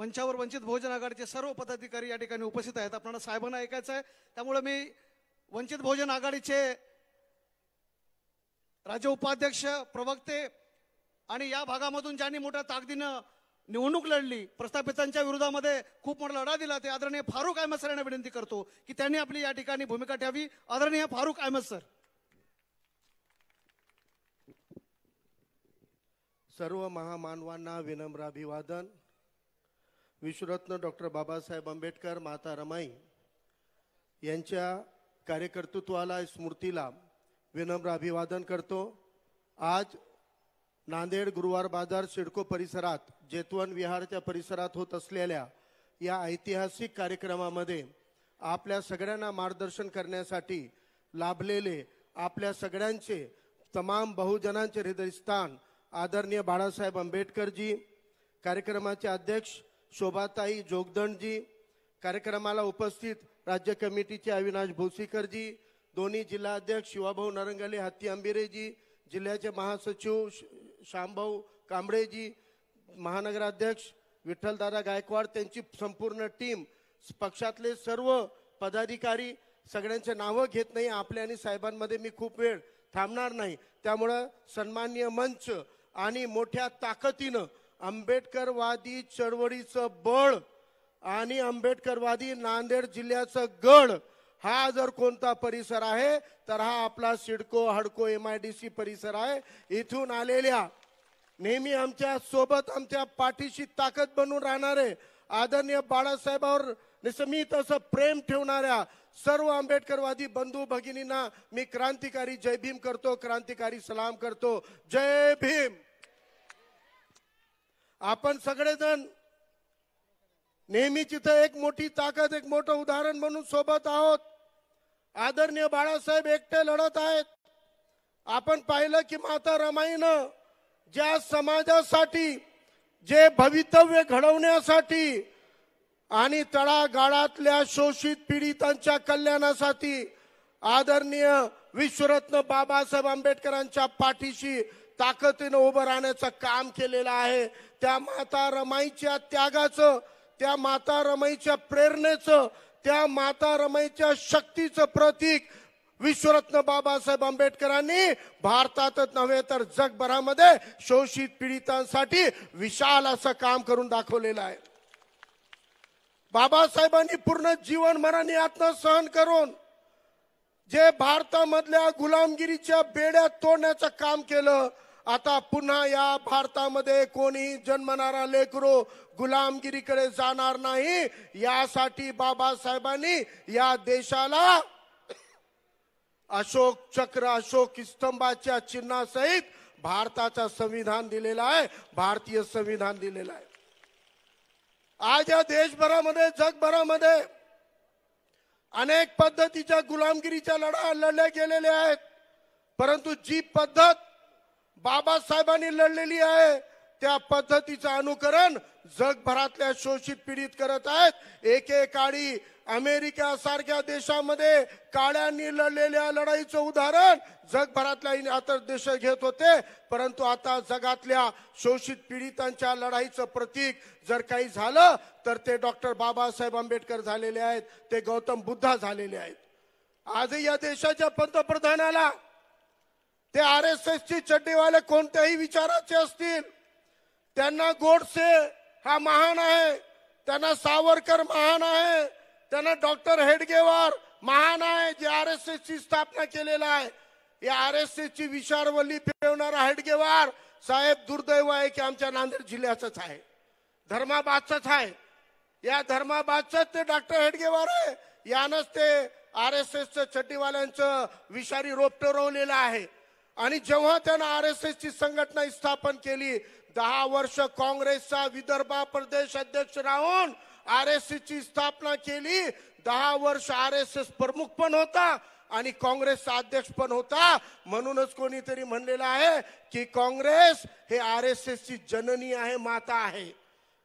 मंचावर वंचित बहुजन आघाडीचे सर्व पदाधिकारी या ठिकाणी उपस्थित आहेत. आपल्याला साहेबांना ऐकायचं आहे, त्यामुळे मी वंचित बहुजन आघाडीचे राज्य उपाध्यक्ष, प्रवक्ते आणि या भागामधून ज्यांनी मोठ्या ताकदीनं निवडणूक लढली, प्रस्थापितांच्या विरोधामध्ये खूप मोठा लढा दिला, ते आदरणीय फारुक अहमद सर यांना विनंती करतो की त्यांनी आपली या ठिकाणी भूमिका ठेवावी. आदरणीय फारुक अहमद सर. सर्व महामानवांना विनम्र अभिवादन. विश्वरत्न डॉक्टर बाबासाहेब आंबेडकर, माता रमाई यांच्या कार्यकर्तृत्वाला, स्मृतीला विनम्र अभिवादन करतो. आज नांदेड गुरुवार बाजार सिडको परिसरात, जेतवन विहारच्या परिसरात होत असलेल्या या ऐतिहासिक कार्यक्रमामध्ये आपल्या सगळ्यांना मार्गदर्शन करण्यासाठी लाभलेले आपल्या सगळ्यांचे, तमाम बहुजनांचे हृदयस्थान आदरणीय बाळासाहेब आंबेडकरजी, कार्यक्रमाचे अध्यक्ष शोभाताई जोगदंडजी, कार्यक्रमाला उपस्थित राज्य कमिटीचे अविनाश भोसीकरजी, दोन्ही जिल्हा अध्यक्ष शिवाभाऊ नरंगले हत्ती आंबिरेजी, जिल्ह्याचे महासचिव श्यामभाऊ कांबळेजी, महानगराध्यक्ष विठ्ठलदादा गायकवाड, त्यांची संपूर्ण टीम, पक्षातले सर्व पदाधिकारी, सगळ्यांचे नावं घेत नाही आपल्या आणि साहेबांमध्ये मी खूप वेळ थांबणार नाही. त्यामुळं सन्माननीय मंच आणि मोठ्या ताकदीनं आंबेडकरवादी चळवळीचं बळ आणि आंबेडकरवादी नांदेड जिल्ह्याचं गड, हा जर कोणता परिसर आहे तर हा आपला सिडको हडको MIDC परिसर आहे. इथून आलेल्या, नेहमी आमच्या सोबत, आमच्या पाठीशी ताकद बनून राहणारे आदरणीय बाळासाहेबांवर निसमीत असं प्रेम ठेवणाऱ्या सर्व आंबेडकरवादी बंधू भगिनींना मी क्रांतिकारी जय भीम करतो, क्रांतिकारी सलाम करतो. जय भीम. आपण सगळेजण नेहमी तिथे एक मोठी ताकद, एक मोठं उदाहरण म्हणून सोबत आहोत. आदरणीय बाळासाहेब एकटे लढत आहेत. आपण पाहिलं की माता रमाईनं ज्या समाजासाठी, जे भवितव्य घडवण्यासाठी आणि तळागाळातल्या शोषित पीडितांच्या कल्याणासाठी आदरणीय विश्वरत्न बाबासाहेब आंबेडकरांच्या पाठीशी ताकदीनं उभं राहण्याचं काम केलेलं आहे. त्या माता रमाईच्या त्यागाचं, त्या माता रमाईच्या प्रेरणेचं, त्या माता रमाईच्या शक्तीचं प्रतीक विश्वरत्न बाबासाहेब आंबेडकरांनी भारतातच नव्हे तर जगभरामध्ये शोषित पीडितांसाठी विशाल असं काम करून दाखवलेलं आहे. बाबासाहेबांनी पूर्ण जीवन मरण यातना सहन करून जे भारतामधल्या गुलामगिरीच्या बेड्या तोडण्याचं काम केलं, आता पुन्हा या भारतामध्ये कोणी जन्मणारा लेकरो गुलामगिरीकडे जाणार नाही, यासाठी बाबासाहेबांनी या देशाला अशोक चक्र, अशोक स्तंभाच्या चिन्हासहित भारताचं संविधान दिलेलं आहे, भारतीय संविधान दिलेलं आहे. आज या देशभरामध्ये, जगभरामध्ये अनेक पद्धतीच्या गुलामगिरीच्या लढा लढले गेलेले आहेत, परंतु जी पद्धत बाबासाहेबांनी लढलेली आहे त्या पद्धतीचं अनुकरण जगभरातल्या शोषित पीडित करत आहेत. एकेकाळी अमेरिका सारख्या देशामध्ये काळ्यांनी लढलेल्या लढाईचं उदाहरण जगभरातल्या इतर देश घेत होते, परंतु आता जगातल्या शोषित पीडितांच्या लढाईचं प्रतीक जर काही झालं तर ते डॉक्टर बाबासाहेब आंबेडकर झालेले आहेत, ते गौतम बुद्ध झालेले आहेत. आजही या देशाच्या पंतप्रधानाला ते RSSची चड्डीवाले कोणत्याही विचाराचे असतील, त्यांना गोडसे हा महान आहे, त्यांना सावरकर महान आहे, त्यांना डॉक्टर हेडगेवार महान आहे, जे RSSची स्थापना केलेला आहे. या RSSची विचारवल्ली पेरवणारा हेडगेवार साहेब दुर्दैव आहे की आमच्या नांदेड जिल्ह्याचाच आहे, धर्माबादचाच आहे. या धर्माबादचाच ते डॉक्टर हेडगेवार आहे. यानंच ते RSSचं चड्डीवाल्यांचं विषारी रोप पेरवलेलं आहे. आणि जेव्हा त्यानं RSSची संघटना स्थापन केली, 10 वर्ष काँग्रेसचा विदर्भ प्रदेश अध्यक्ष राहून RSSची स्थापना केली. 10 वर्ष RSS प्रमुख पण होता आणि काँग्रेसचा अध्यक्ष पण होता. म्हणूनच कोणीतरी म्हणलेलं आहे की काँग्रेस हे RSSची जननी आहे, माता आहे,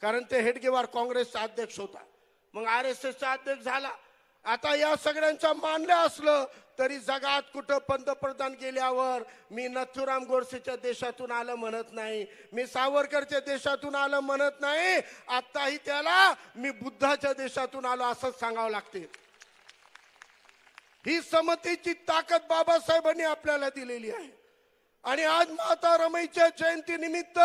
कारण ते हेडगेवार काँग्रेसचा अध्यक्ष होता. मग RSSचा अध्यक्ष झाला आता या सगळ्यांच्या मानलं असलं तरी जगात कुठं पंतप्रधान गेल्यावर मी नथुराम गोडसेच्या देशातून आलं म्हणत नाही, मी सावरकरच्या देशातून आलं म्हणत नाही, आताही त्याला मी बुद्धाच्या देशातून आलो असंच सांगावं लागते. ही समतेची ताकद बाबासाहेबांनी आपल्याला दिलेली आहे. आणि आज माता रमाईच्या जयंती निमित्त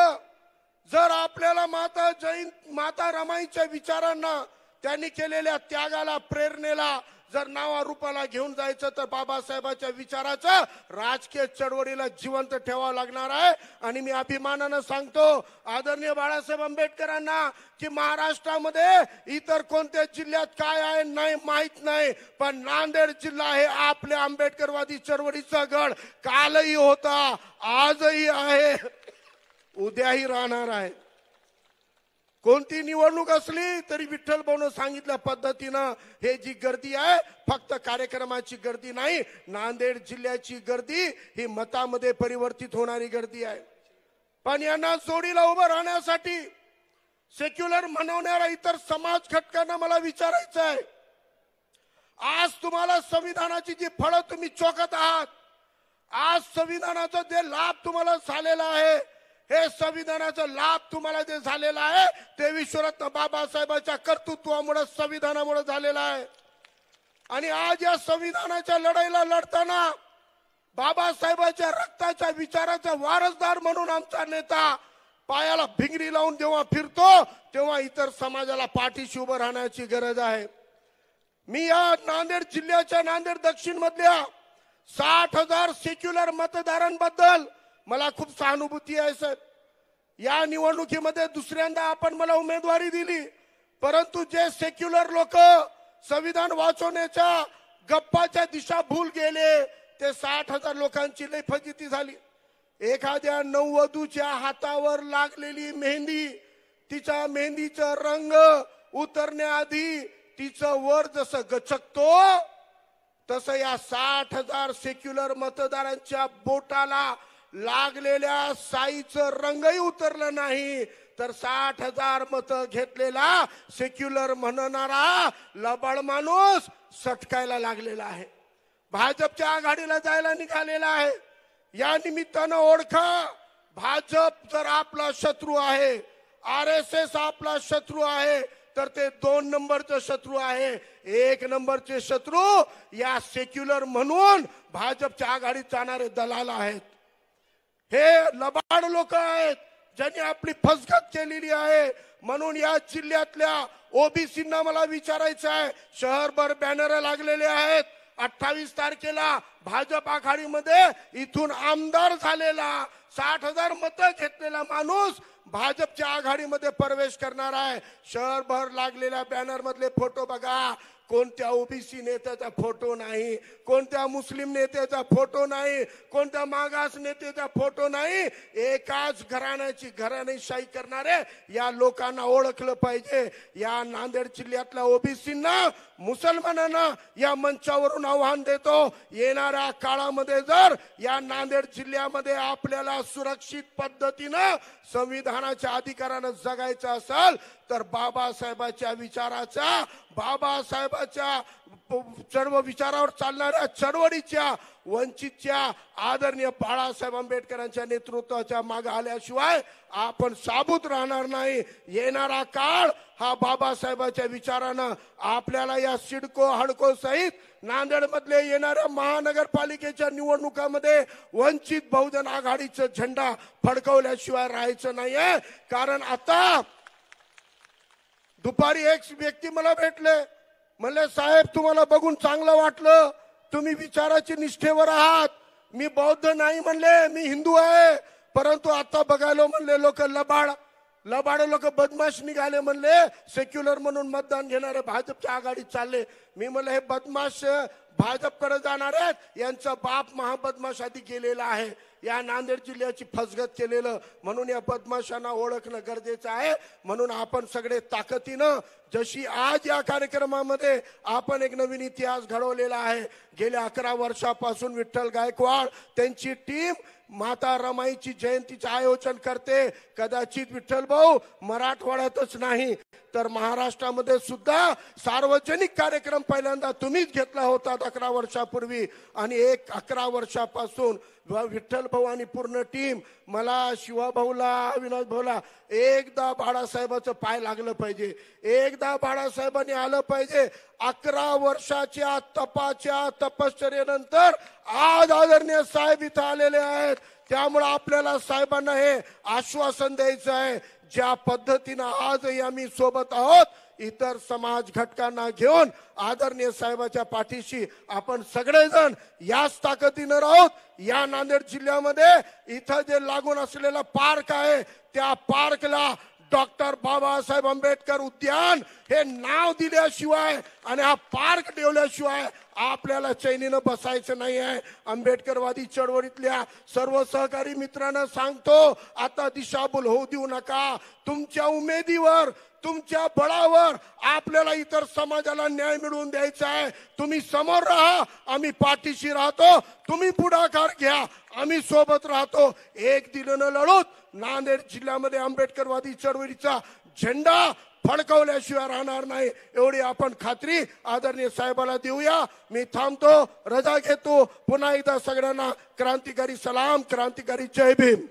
जर आपल्याला माता रमाईच्या विचारांना, त्यांनी केलेल्या त्यागाला, प्रेरणेला जर नावारूपाला घेऊन जायचं तर बाबासाहेबांच्या विचाराचं राजकीय चळवळीला जिवंत ठेवावं लागणार आहे. आणि मी अभिमानानं सांगतो आदरणीय बाळासाहेब आंबेडकरांना की महाराष्ट्रामध्ये इतर कोणत्या जिल्ह्यात काय आहे नाही माहित नाही, पण नांदेड जिल्हा हे आपल्या आंबेडकरवादी चळवळीचा गड कालही होता, आजही आहे, उद्याही राहणार आहे. कोणती निवडणूक असली तरी विठ्ठल भाऊनं सांगितल्या पद्धतीनं हे जी गर्दी आहे फक्त कार्यक्रमाची गर्दी नाही, नांदेड जिल्ह्याची गर्दी ही मतामध्ये परिवर्तित होणारी गर्दी आहे. पण यांना जोडीला उभं राहण्यासाठी सेक्युलर म्हणवणाऱ्या इतर समाज घटकांना मला विचारायचं आहे, आज तुम्हाला संविधानाची जी फळं तुम्ही चोखत आहात, आज संविधानाचा जे लाभ तुम्हाला झालेला आहे, हे संविधानाचा लाभ तुम्हाला जे झालेला आहे ते विश्वरत्न बाबासाहेबांच्या कर्तृत्वामुळे, संविधानामुळे झालेला आहे. आणि आज या संविधानाच्या लढाईला लढताना बाबासाहेबांच्या रक्ताच्या विचाराचा वारसदार म्हणून आमचा नेता पायाला भिंगरी लावून जेव्हा फिरतो तेव्हा इतर समाजाला पाठीशी उभं राहण्याची गरज आहे. मी या नांदेड जिल्ह्याच्या नांदेड दक्षिण मधल्या 60,000 सेक्युलर मतदारांबद्दल मला खूप सहानुभूती आहे साहेब. या निवडणुकीमध्ये दुसऱ्यांदा आपण मला उमेदवारी दिली, परंतु जे सेक्युलर लोक संविधान वाचवण्याच्या गप्पाच्या दिशाभूल गेले ते 60,000 लोकांची लय फजिती झाली. एखाद्या नववधूच्या हातावर लागलेली मेहंदी, तिच्या मेहंदीचा रंग उतरण्याआधी तिचं वर जसं गचकतो तसं या 60,000 सेक्युलर मतदारांच्या बोटाला लागलेल्या साईचं रंगही उतरलं नाही, तर 60,000 मतं घेतलेला सेक्युलर म्हणणारा लबाड माणूस सटकायला लागलेला आहे, भाजपच्या आघाडीला जायला निघालेला आहे. या निमित्तानं ओळखा, भाजप जर आपला शत्रू आहे, RSS आपला शत्रू आहे, तर ते 2 नंबरचे शत्रू आहे. 1 नंबरचे शत्रू या सेक्युलर म्हणून भाजपच्या आघाडीत जाणारे दलाल आहेत. हे लबाड लोक आहेत ज्यांनी आपली फसगत केलेली आहे. म्हणून या जिल्ह्यातल्या ओबीसींना मला विचारायचं आहे, शहरभर बॅनर लागलेले आहेत. 28 तारखेला भाजप आघाडीमध्ये इथून आमदार झालेला 60,000 मतं घेतलेला माणूस भाजपच्या आघाडीमध्ये प्रवेश करणार आहे. शहरभर लागलेल्या बॅनर मधले फोटो बघा, कोणत्या ओबीसी नेत्याचा फोटो नाही, कोणत्या मुस्लिम नेत्याचा फोटो नाही, कोणत्या मागास नेत्याचा फोटो नाही. एकाच घराण्याची घराणेशाही करणारे या लोकांना ओळखलं पाहिजे. या नांदेड जिल्ह्यातल्या ओबीसींना, मुसलमानांना या मंचावरून आव्हान देतो, येणाऱ्या काळामध्ये जर या नांदेड जिल्ह्यामध्ये आपल्याला सुरक्षित पद्धतीनं संविधानाच्या अधिकारानं जगायचं असेल तर बाबासाहेबांच्या विचाराचा, बाबासाहेबांच्या सर्व विचारावर चालणाऱ्या चळवळीच्या, वंचितच्या आदरणीय बाळासाहेब आंबेडकरांच्या नेतृत्वाच्या मागे आल्याशिवाय आपण साबूत राहणार नाही. येणारा काळ हा बाबासाहेबांच्या विचारानं आपल्याला या सिडको हडको सहित नांदेड मधले येणाऱ्या महानगरपालिकेच्या निवडणुकामध्ये वंचित बहुजन आघाडीचा झेंडा फडकवल्याशिवाय राहायचं नाहीये. कारण आता दुपारी एक व्यक्ती मला भेटले, म्हणले साहेब तुम्हाला बघून चांगलं वाटलं, तुम्ही विचाराची निष्ठेवर आहात. मी बौद्ध नाही म्हणले, मी हिंदू आहे, परंतु आता बघायला म्हणले लोक लबाड लोक बदमाश निघाले म्हणले, सेक्युलर म्हणून मतदान घेणारे भाजपच्या आघाडीत चालले. मी म्हणलं हे बदमाश भाजपकडे जाणार आहेत, यांचा बाप महाबदमाश आधी गेलेला आहे, या नांदेड जिल्ह्याची फसगत केलेलं, म्हणून या बदमाशांना ओळखणं गरजेचं आहे. म्हणून आपण सगळे ताकदीनं, जशी आज या कार्यक्रमामध्ये आपण एक नवीन इतिहास घडवलेला आहे. गेल्या 11 वर्षापासून विठ्ठल गायकवाड त्यांची टीम माता रमाईची जयंतीचे आयोजन करते. कदाचित विठ्ठल भाऊ मराठवाड्यातच नाही तर महाराष्ट्रामध्ये सुद्धा सार्वजनिक कार्यक्रम पहिल्यांदा तुम्हीच घेतला होता 11 वर्षापूर्वी. आणि 11 वर्षापासून विठ्ठल भाऊ आणि पूर्ण टीम, मला शिवाभाऊला, अविनाश भाऊला, एकदा बाळासाहेबाचं पाय लागलं पाहिजे, एकदा बाळासाहेबांनी आलं पाहिजे. 11 वर्षाच्या तपाच्या तपश्चर्येनंतर आज आदरणीय साहेब इथं आलेले आहेत. त्यामुळे आपल्याला साहेबांना हे आश्वासन द्यायचं आहे, ज्या पद्धतीनं आजही आम्ही सोबत आहोत, इतर समाज घटकांना घेऊन आदरणीय साहेबाच्या पाठीशी आपण सगळेजण याच ताकदीनं राहूत. या नांदेड जिल्ह्यामध्ये इथं जे लागून असलेला पार्क आहे, त्या पार्कला डॉक्टर बाबासाहेब आंबेडकर उद्यान हे नाव दिल्याशिवाय आणि हा पार्क ठेवल्याशिवाय आपल्याला चैनीनं बसायचं नाही आहे. आंबेडकरवादी चळवळीतल्या सर्व सहकारी मित्रांना सांगतो, आता दिशाभूल होऊ देऊ नका. तुमच्या उमेदीवर, तुमच्या बळावर आपल्याला इतर समाजाला न्याय मिळवून द्यायचा आहे. तुम्ही समोर राहा, आम्ही पाठीशी राहतो. तुम्ही पुढाकार घ्या, आम्ही सोबत राहतो. एक दिलेलं लढूत नांदेड जिल्ह्यामध्ये आंबेडकरवादी चळवळीचा झेंडा फडकवल्याशिवाय राहणार नाही, एवढी आपण खात्री आदरणीय साहेबाला देऊया. मी थांबतो, रजा घेतो. पुन्हा एकदा सगळ्यांना क्रांतिकारी सलाम, क्रांतिकारी जय भीम.